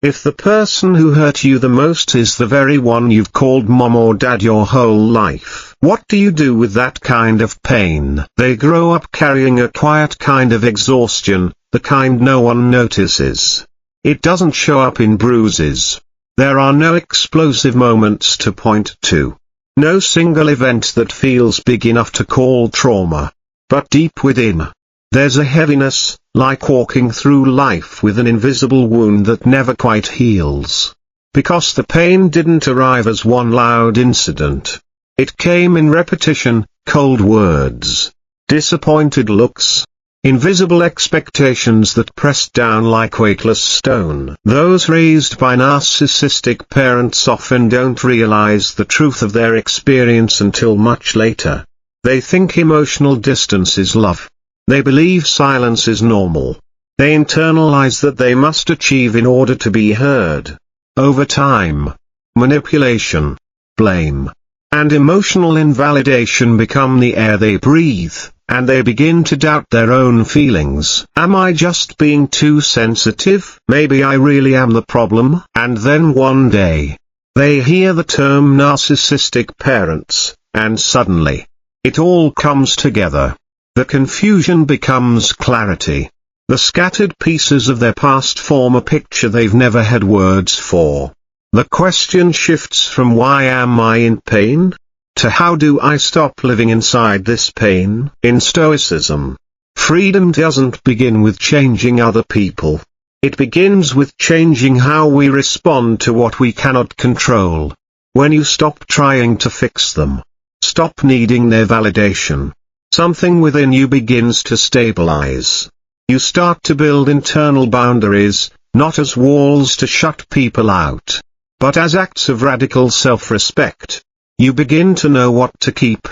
If the person who hurt you the most is the very one you've called mom or dad your whole life, what do you do with that kind of pain? They grow up carrying a quiet kind of exhaustion, the kind no one notices. It doesn't show up in bruises. There are no explosive moments to point to. No single event that feels big enough to call trauma. But deep within, there's a heaviness, like walking through life with an invisible wound that never quite heals. Because the pain didn't arrive as one loud incident. It came in repetition, cold words, disappointed looks, invisible expectations that pressed down like weightless stone. Those raised by narcissistic parents often don't realize the truth of their experience until much later. They think emotional distance is love. They believe silence is normal. They internalize that they must achieve in order to be heard. Over time, manipulation, blame, and emotional invalidation become the air they breathe, and they begin to doubt their own feelings. Am I just being too sensitive? Maybe I really am the problem. And then one day, they hear the term narcissistic parents, and suddenly, it all comes together. The confusion becomes clarity. The scattered pieces of their past form a picture they've never had words for. The question shifts from why am I in pain? To how do I stop living inside this pain? In Stoicism, freedom doesn't begin with changing other people. It begins with changing how we respond to what we cannot control. When you stop trying to fix them, stop needing their validation, something within you begins to stabilize. You start to build internal boundaries, not as walls to shut people out, but as acts of radical self-respect. You begin to know what to keep,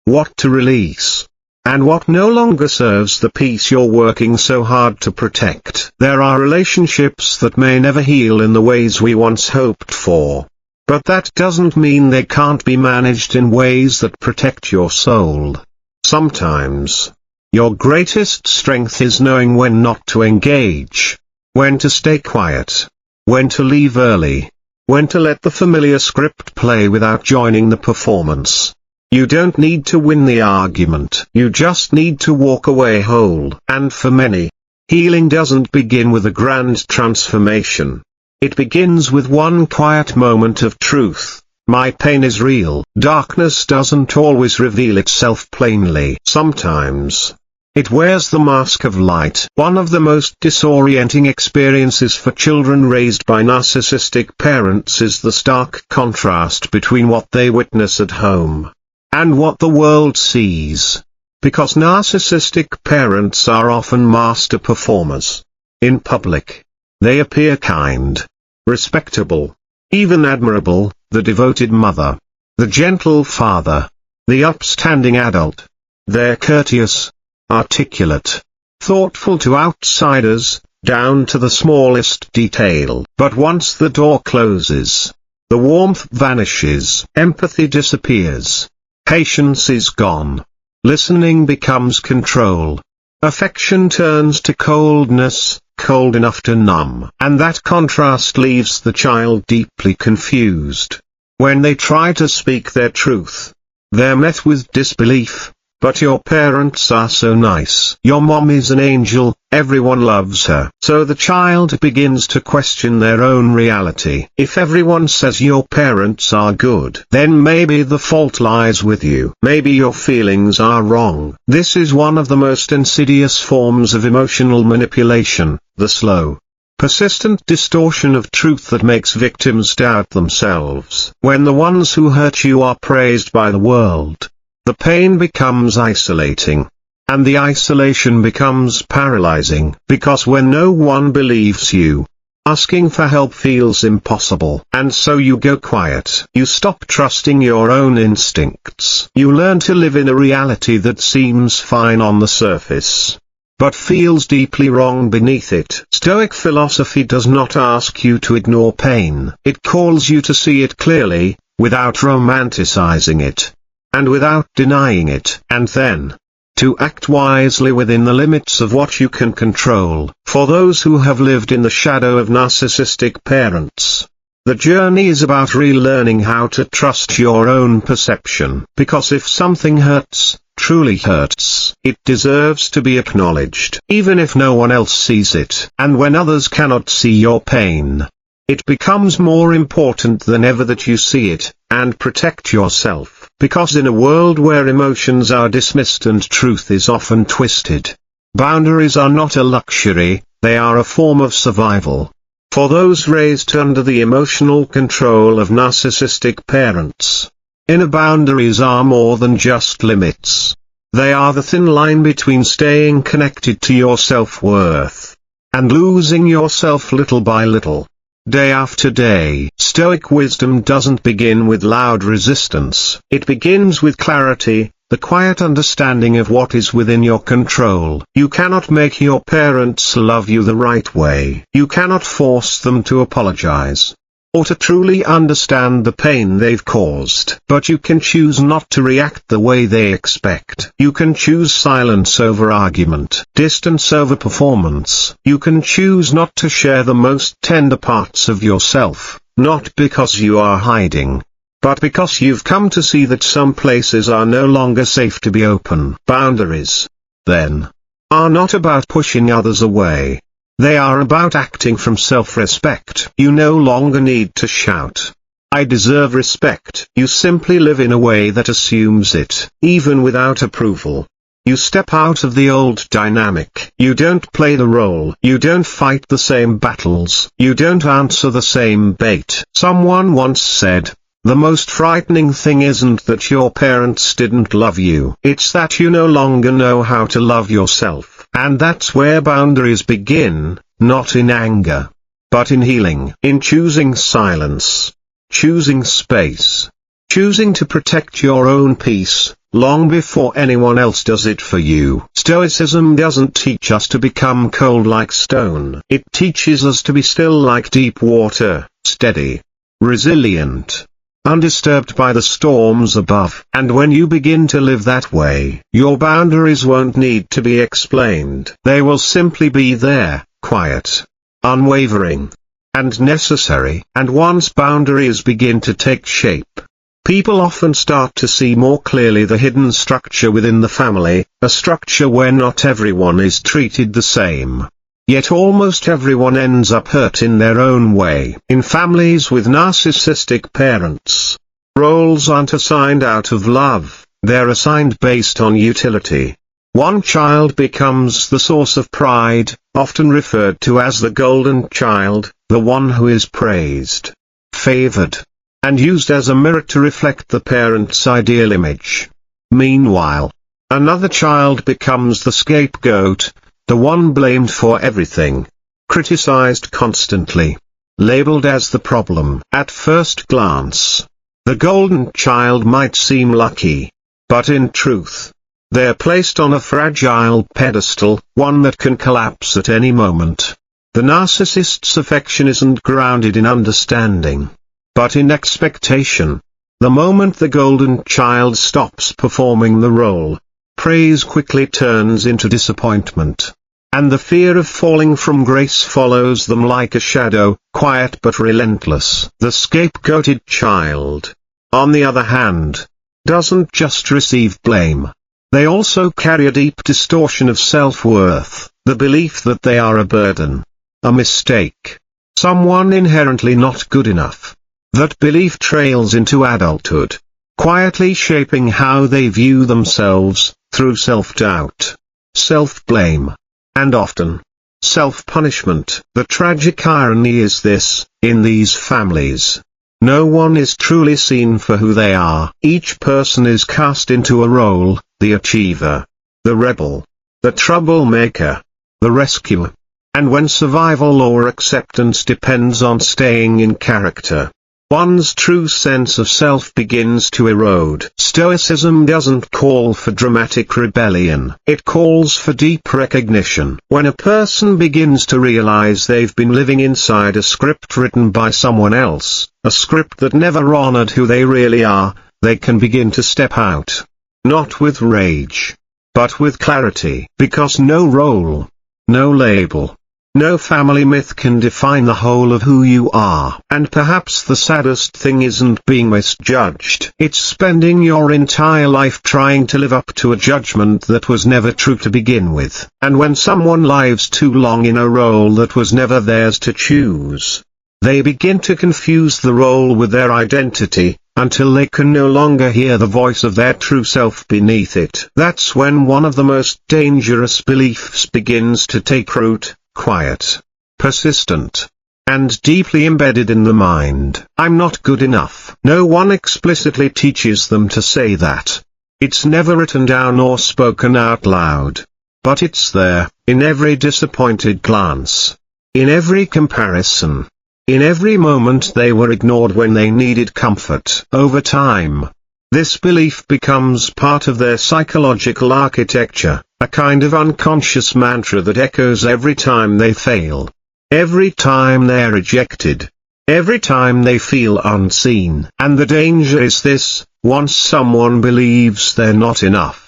what to release, and what no longer serves the peace you're working so hard to protect. There are relationships that may never heal in the ways we once hoped for. But that doesn't mean they can't be managed in ways that protect your soul. Sometimes, your greatest strength is knowing when not to engage, when to stay quiet, when to leave early, when to let the familiar script play without joining the performance. You don't need to win the argument. You just need to walk away whole. And for many, healing doesn't begin with a grand transformation. It begins with one quiet moment of truth. My pain is real. Darkness doesn't always reveal itself plainly. Sometimes, it wears the mask of light. One of the most disorienting experiences for children raised by narcissistic parents is the stark contrast between what they witness at home and what the world sees. Because narcissistic parents are often master performers. In public, they appear kind, respectable, even admirable, the devoted mother, the gentle father, the upstanding adult. They're courteous, articulate, thoughtful to outsiders, down to the smallest detail. But once the door closes, the warmth vanishes, empathy disappears, patience is gone, listening becomes control, affection turns to coldness, cold enough to numb. And that contrast leaves the child deeply confused. When they try to speak their truth, they're met with disbelief. But your parents are so nice. Your mom is an angel, everyone loves her. So the child begins to question their own reality. If everyone says your parents are good, then maybe the fault lies with you. Maybe your feelings are wrong. This is one of the most insidious forms of emotional manipulation, the slow, persistent distortion of truth that makes victims doubt themselves. When the ones who hurt you are praised by the world, the pain becomes isolating. And the isolation becomes paralyzing. Because when no one believes you, asking for help feels impossible. And so you go quiet. You stop trusting your own instincts. You learn to live in a reality that seems fine on the surface, but feels deeply wrong beneath it. Stoic philosophy does not ask you to ignore pain. It calls you to see it clearly, without romanticizing it, and without denying it. And then, to act wisely within the limits of what you can control. For those who have lived in the shadow of narcissistic parents, the journey is about relearning how to trust your own perception. Because if something hurts, truly hurts, it deserves to be acknowledged, even if no one else sees it. And when others cannot see your pain, it becomes more important than ever that you see it, and protect yourself. Because in a world where emotions are dismissed and truth is often twisted, boundaries are not a luxury, they are a form of survival. For those raised under the emotional control of narcissistic parents, inner boundaries are more than just limits. They are the thin line between staying connected to your self-worth and losing yourself little by little, day after day. Stoic wisdom doesn't begin with loud resistance. It begins with clarity, the quiet understanding of what is within your control. You cannot make your parents love you the right way. You cannot force them to apologize, or to truly understand the pain they've caused. But you can choose not to react the way they expect. You can choose silence over argument, distance over performance. You can choose not to share the most tender parts of yourself, not because you are hiding, but because you've come to see that some places are no longer safe to be open. Boundaries, then, are not about pushing others away. They are about acting from self-respect. You no longer need to shout, "I deserve respect." You simply live in a way that assumes it, even without approval. You step out of the old dynamic. You don't play the role. You don't fight the same battles. You don't answer the same bait. Someone once said, the most frightening thing isn't that your parents didn't love you. It's that you no longer know how to love yourself. And that's where boundaries begin, not in anger, but in healing. In choosing silence, choosing space, choosing to protect your own peace, long before anyone else does it for you. Stoicism doesn't teach us to become cold like stone. It teaches us to be still like deep water, steady, resilient, undisturbed by the storms above. And when you begin to live that way, your boundaries won't need to be explained. They will simply be there, quiet, unwavering, and necessary. And once boundaries begin to take shape, people often start to see more clearly the hidden structure within the family, a structure where not everyone is treated the same. Yet almost everyone ends up hurt in their own way. In families with narcissistic parents, roles aren't assigned out of love, they're assigned based on utility. One child becomes the source of pride, often referred to as the golden child, the one who is praised, favored, and used as a mirror to reflect the parent's ideal image. Meanwhile, another child becomes the scapegoat, the one blamed for everything, criticized constantly, labeled as the problem. At first glance, the golden child might seem lucky, but in truth, they're placed on a fragile pedestal, one that can collapse at any moment. The narcissist's affection isn't grounded in understanding, but in expectation. The moment the golden child stops performing the role, praise quickly turns into disappointment, and the fear of falling from grace follows them like a shadow, quiet but relentless. The scapegoated child, on the other hand, doesn't just receive blame. They also carry a deep distortion of self-worth, the belief that they are a burden, a mistake, someone inherently not good enough. That belief trails into adulthood, quietly shaping how they view themselves, through self-doubt, self-blame, and often, self-punishment. The tragic irony is this: in these families, no one is truly seen for who they are. Each person is cast into a role: the achiever, the rebel, the troublemaker, the rescuer. And when survival or acceptance depends on staying in character, one's true sense of self begins to erode. Stoicism doesn't call for dramatic rebellion. It calls for deep recognition. When a person begins to realize they've been living inside a script written by someone else, a script that never honored who they really are, they can begin to step out. Not with rage, but with clarity. Because no role, no label, no family myth can define the whole of who you are. And perhaps the saddest thing isn't being misjudged. It's spending your entire life trying to live up to a judgment that was never true to begin with. And when someone lives too long in a role that was never theirs to choose, they begin to confuse the role with their identity, until they can no longer hear the voice of their true self beneath it. That's when one of the most dangerous beliefs begins to take root. Quiet, persistent, and deeply embedded in the mind. I'm not good enough. No one explicitly teaches them to say that. It's never written down or spoken out loud. But it's there, in every disappointed glance, in every comparison, in every moment they were ignored when they needed comfort. Over time, this belief becomes part of their psychological architecture, a kind of unconscious mantra that echoes every time they fail, every time they're rejected, every time they feel unseen. And the danger is this: once someone believes they're not enough,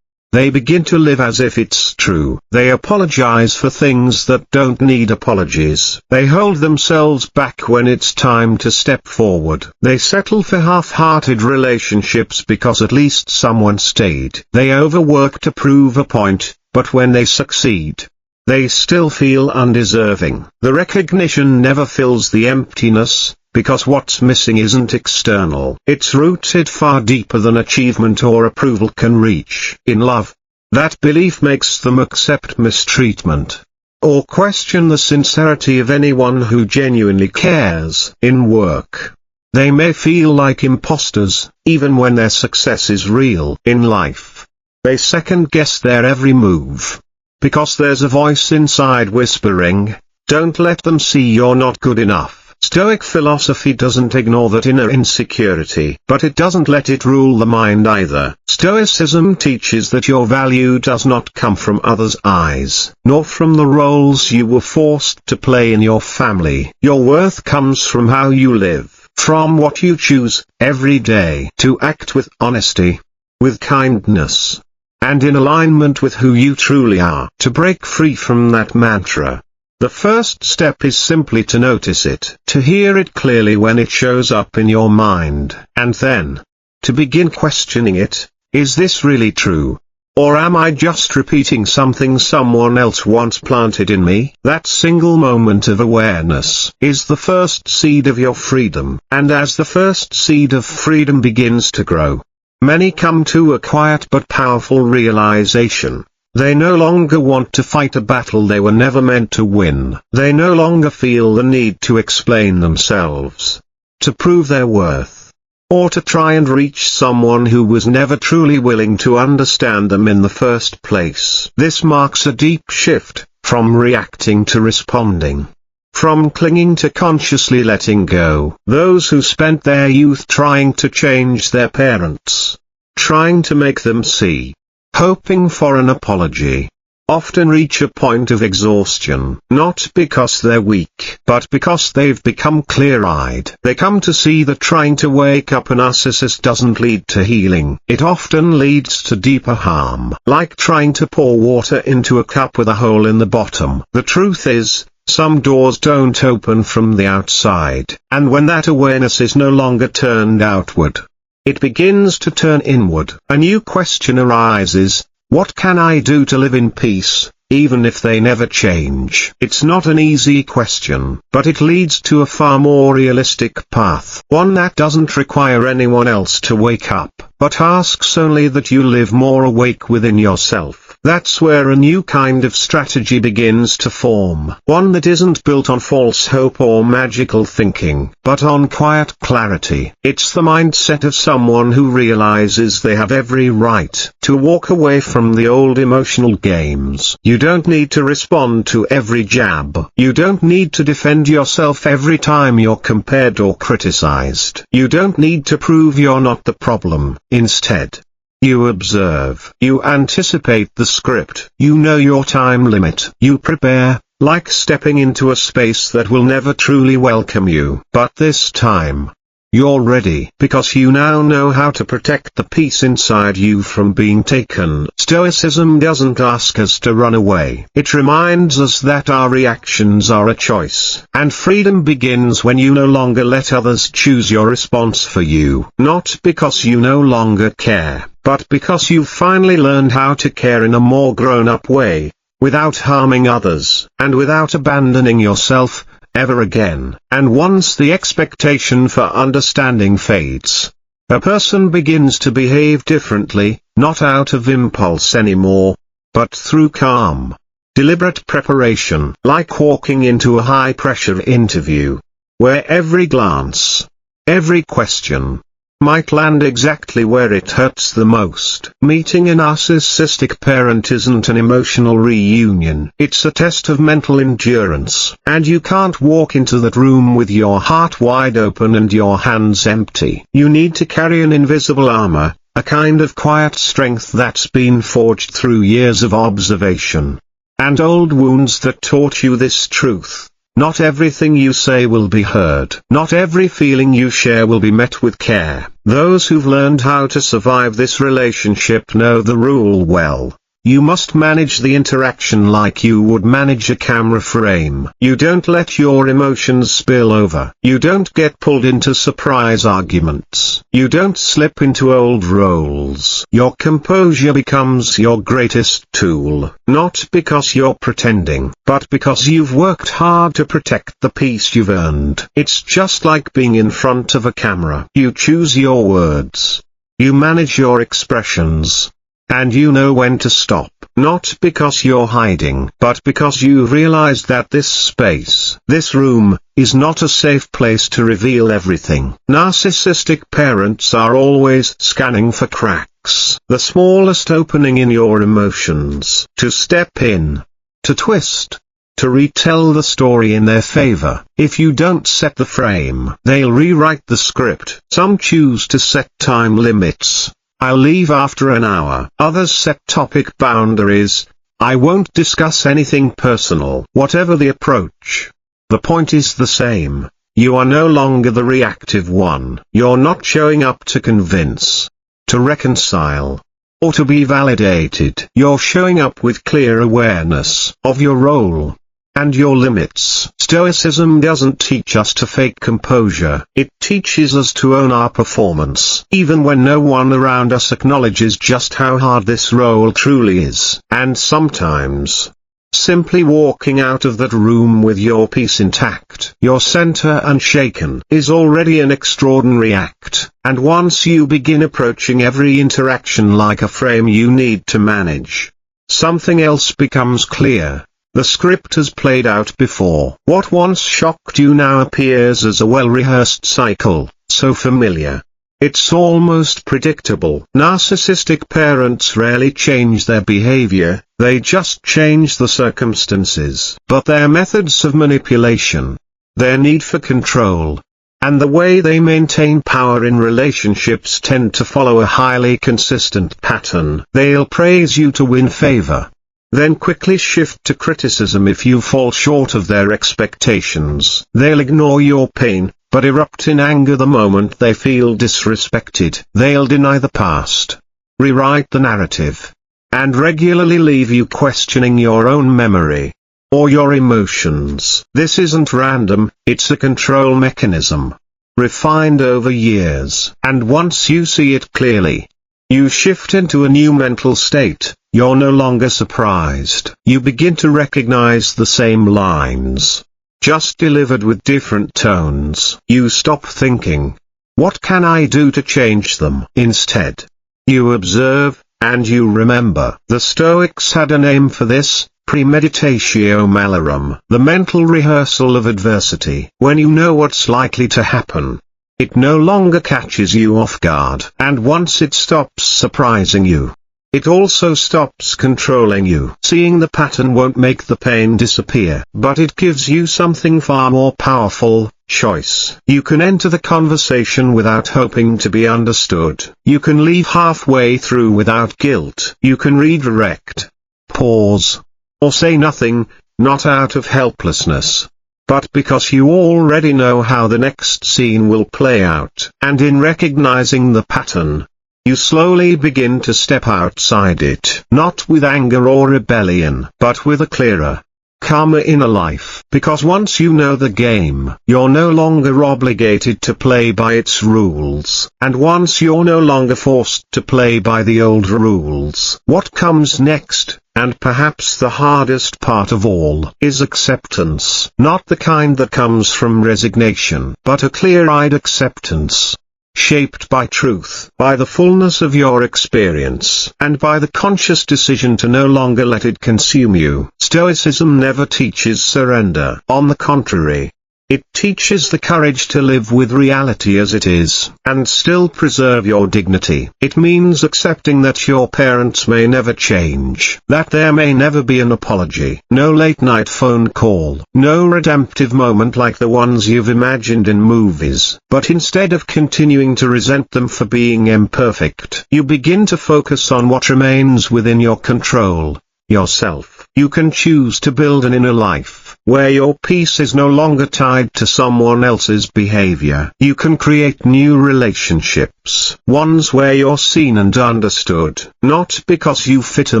they begin to live as if it's true. They apologize for things that don't need apologies. They hold themselves back when it's time to step forward. They settle for half-hearted relationships because at least someone stayed. They overwork to prove a point, but when they succeed, they still feel undeserving. The recognition never fills the emptiness, because what's missing isn't external. It's rooted far deeper than achievement or approval can reach. In love, that belief makes them accept mistreatment, or question the sincerity of anyone who genuinely cares. In work, they may feel like imposters, even when their success is real. In life, they second-guess their every move, because there's a voice inside whispering, "Don't let them see you're not good enough." Stoic philosophy doesn't ignore that inner insecurity, but it doesn't let it rule the mind either. Stoicism teaches that your value does not come from others' eyes, nor from the roles you were forced to play in your family. Your worth comes from how you live, from what you choose, every day, to act with honesty, with kindness, and in alignment with who you truly are. To break free from that mantra, the first step is simply to notice it, to hear it clearly when it shows up in your mind, and then to begin questioning it. Is this really true? Or am I just repeating something someone else once planted in me? That single moment of awareness is the first seed of your freedom. And as the first seed of freedom begins to grow, many come to a quiet but powerful realization. They no longer want to fight a battle they were never meant to win. They no longer feel the need to explain themselves, to prove their worth, or to try and reach someone who was never truly willing to understand them in the first place. This marks a deep shift, from reacting to responding, from clinging to consciously letting go. Those who spent their youth trying to change their parents, trying to make them see, hoping for an apology, often reach a point of exhaustion, not because they're weak, but because they've become clear-eyed. They come to see that trying to wake up a narcissist doesn't lead to healing. It often leads to deeper harm, like trying to pour water into a cup with a hole in the bottom. The truth is, some doors don't open from the outside, and when that awareness is no longer turned outward, it begins to turn inward. A new question arises: what can I do to live in peace, even if they never change? It's not an easy question, but it leads to a far more realistic path. One that doesn't require anyone else to wake up, but asks only that you live more awake within yourself. That's where a new kind of strategy begins to form. One that isn't built on false hope or magical thinking, but on quiet clarity. It's the mindset of someone who realizes they have every right to walk away from the old emotional games. You don't need to respond to every jab. You don't need to defend yourself every time you're compared or criticized. You don't need to prove you're not the problem. Instead, you observe. You anticipate the script. You know your time limit. You prepare, like stepping into a space that will never truly welcome you. But this time, You're ready because you now know how to protect the peace inside you from being taken. Stoicism doesn't ask us to run away. It reminds us that our reactions are a choice. And freedom begins when you no longer let others choose your response for you. Not because you no longer care, but because you've finally learned how to care in a more grown-up way, without harming others, and without abandoning yourself ever again. And once the expectation for understanding fades, a person begins to behave differently, not out of impulse anymore, but through calm, deliberate preparation. Like walking into a high-pressure interview, where every glance, every question, might land exactly where it hurts the most. Meeting a narcissistic parent isn't an emotional reunion. It's a test of mental endurance. And you can't walk into that room with your heart wide open and your hands empty. You need to carry an invisible armor, a kind of quiet strength that's been forged through years of observation and old wounds that taught you this truth. Not everything you say will be heard. Not every feeling you share will be met with care. Those who've learned how to survive this relationship know the rule well. You must manage the interaction like you would manage a camera frame. You don't let your emotions spill over. You don't get pulled into surprise arguments. You don't slip into old roles. Your composure becomes your greatest tool. Not because you're pretending, but because you've worked hard to protect the peace you've earned. It's just like being in front of a camera. You choose your words. You manage your expressions. And you know when to stop, not because you're hiding, but because you realize that this space, this room, is not a safe place to reveal everything. Narcissistic parents are always scanning for cracks, the smallest opening in your emotions, to step in, to twist, to retell the story in their favor. If you don't set the frame, they'll rewrite the script. Some choose to set time limits. I'll leave after an hour. Others set topic boundaries. I won't discuss anything personal. Whatever the approach, the point is the same. You are no longer the reactive one. You're not showing up to convince, to reconcile, or to be validated. You're showing up with clear awareness of your role and your limits. Stoicism doesn't teach us to fake composure. It teaches us to own our performance, even when no one around us acknowledges just how hard this role truly is. And sometimes, simply walking out of that room with your peace intact, your center unshaken, is already an extraordinary act. And once you begin approaching every interaction like a frame you need to manage, something else becomes clear. The script has played out before. What once shocked you now appears as a well-rehearsed cycle, so familiar. It's almost predictable. Narcissistic parents rarely change their behavior, they just change the circumstances. But their methods of manipulation, their need for control, and the way they maintain power in relationships tend to follow a highly consistent pattern. They'll praise you to win favor, then quickly shift to criticism if you fall short of their expectations. They'll ignore your pain, but erupt in anger the moment they feel disrespected. They'll deny the past, rewrite the narrative, and regularly leave you questioning your own memory, or your emotions. This isn't random, it's a control mechanism, refined over years. And once you see it clearly, you shift into a new mental state. You're no longer surprised. You begin to recognize the same lines, just delivered with different tones. You stop thinking, what can I do to change them? Instead, you observe, and you remember. The Stoics had a name for this, premeditatio malorum, the mental rehearsal of adversity. When you know what's likely to happen, it no longer catches you off guard. And once it stops surprising you, it also stops controlling you. Seeing the pattern won't make the pain disappear, but it gives you something far more powerful: choice. You can enter the conversation without hoping to be understood. You can leave halfway through without guilt. You can redirect, pause, or say nothing, not out of helplessness, but because you already know how the next scene will play out. And in recognizing the pattern, you slowly begin to step outside it, not with anger or rebellion, but with a clearer, calmer inner life. Because once you know the game, you're no longer obligated to play by its rules, and once you're no longer forced to play by the old rules, what comes next, and perhaps the hardest part of all, is acceptance. Not the kind that comes from resignation, but a clear-eyed acceptance, shaped by truth, by the fullness of your experience, and by the conscious decision to no longer let it consume you. Stoicism never teaches surrender. On the contrary, it teaches the courage to live with reality as it is, and still preserve your dignity. It means accepting that your parents may never change, that there may never be an apology, no late-night phone call, no redemptive moment like the ones you've imagined in movies. But instead of continuing to resent them for being imperfect, you begin to focus on what remains within your control, yourself. You can choose to build an inner life, where your peace is no longer tied to someone else's behavior. You can create new relationships, ones where you're seen and understood, not because you fit a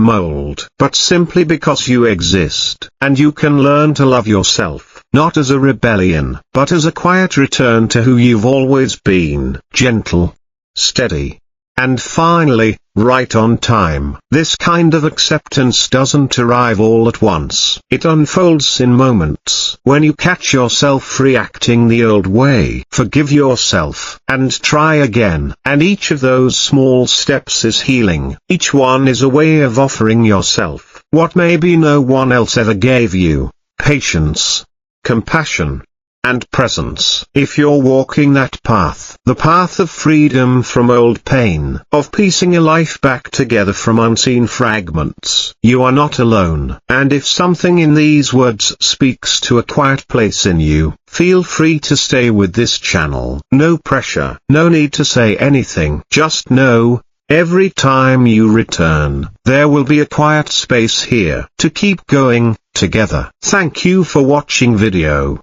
mold, but simply because you exist. And you can learn to love yourself, not as a rebellion, but as a quiet return to who you've always been, gentle, steady, and finally, right on time. This kind of acceptance doesn't arrive all at once. It unfolds in moments, when you catch yourself reacting the old way. Forgive yourself, and try again. And each of those small steps is healing. Each one is a way of offering yourself what maybe no one else ever gave you: patience, compassion, and presence. If you're walking that path, the path of freedom from old pain, of piecing a life back together from unseen fragments, you are not alone. And if something in these words speaks to a quiet place in you, feel free to stay with this channel. No pressure, no need to say anything. Just know, every time you return, there will be a quiet space here to keep going together. Thank you for watching video.